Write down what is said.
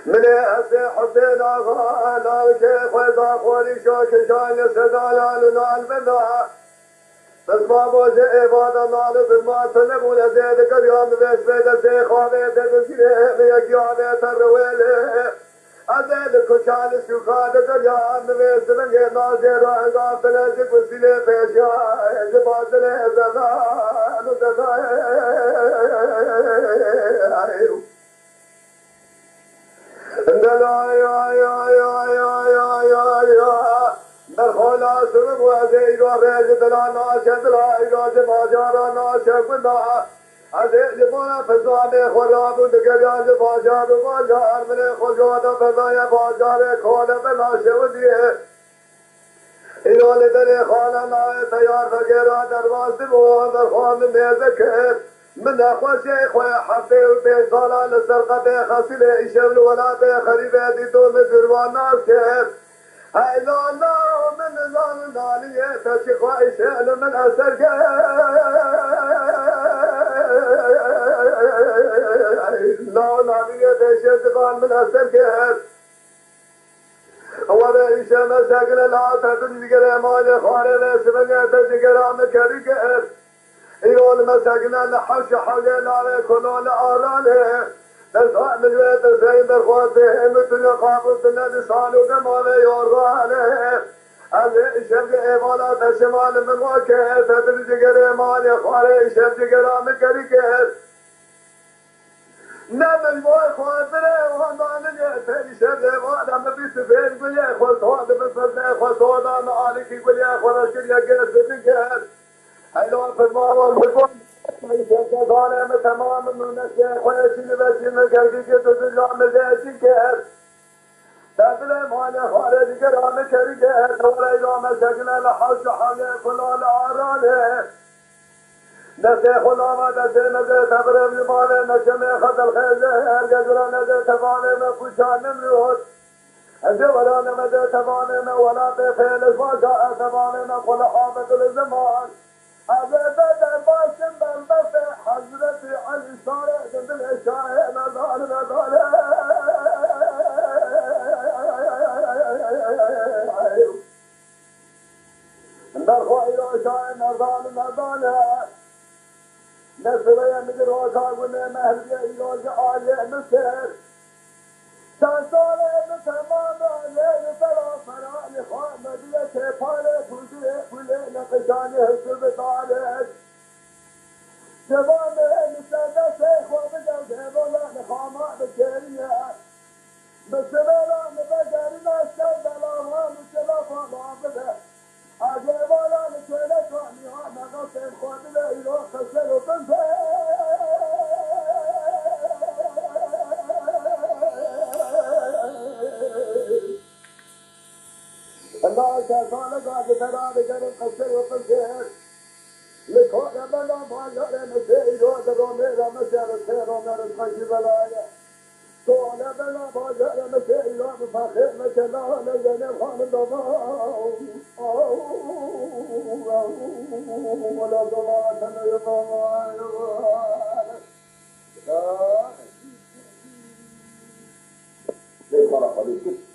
من أسي حسين أغانا وشيخ وزاخوري شوك شان سدايا لنا البنا بس ما موجه إبادة نالو بس ما تنبول زيد كريام بس بيد سيخواني تبسيره بيكياني ترويله أزيد كشان سيخان كريام بس بيد نازير وعقام بلسك وسيله بيشا جبادله زمان وزمان مرخولا سبب وزيد وبيجد لا ناشد لا إيجاد ماجارا ناشد ونا أزيد بونا فزاني خراب ونقريان باجار وباجار من خجوة فزايا باجار كون بناشد وديه إيجاد دلي خانا لا تيار فقيرا درواز دموه مرخوان ميزكر من أخوة شيخ ويحبي وبين صلاة لسرقة خسيلة إشبل ولا بخريبة دي طول مدروان ناس كيف هاي لا من نظام نالية تشيخ وإشهل من أسر لا نالية تشيخ دفان من أسر كيف وبإشهل مساكن لا تدري قرى مالي خاري سبنية تشيخ مكري كيف يقول مساكنا لحوش حولين على كلون آرانه نساء مجوية السيد الخواتهم مثل قابلتنا لسان وقمال يورانه اللي إشب إيمانا تشمال من وكيه تدرج قريمان يخواري إشب قرام كريكيه نبل موي خواتره وهمان يأتي إشب إيمانا مبيسفين قل يا إخوة صوت بسفن إخوة صوتا معالكي قل يا إخوة رشد يا قيس بفكر حلوة في الماء والمكون يشكى ظالم تمام من الشيخ ويشيل بشيل كركيكي تسجع مزيشي كير تبلي مالي خارج كرام كريكير دولي لو مسكنا لحوش حالي فلان عراني نسي خلامة نسي نسي تبرم لمالي نشمي خد الخيزة قدر نسي تباني مفوشان نمروت الجوران نسي تباني ولا بفيل الفاشاء تباني قل حامد الزمان هذا بدر باسم بالبفع حضرتي علي صارع جنب العشاء نظال نرخوا إلى عشاء نظال نسوي مدر وصاقنا مهدي إلى جعال مسير تنصال تمام عليه فلا فرع لخامدية كفالة كله نقشاني هسوب طالب جبان مسادة شيخ وبدل جبولا نخامة بكيرية بسبيلا نبجرنا الشبلا ما نشلفا معبده عجبولا نشلت وعنيها نغسل خودنا إلو خسر وطنفه الله كفالك وعجتنا بجرم خسر وطنفه لكون بلا ماجر مسير ودرمير مسير الخير ومر الخير بلايا كون بلا ماجر مسير ومفاخر مثلا لجنب خان الضمان ولا ضمان يضمان ليه خلق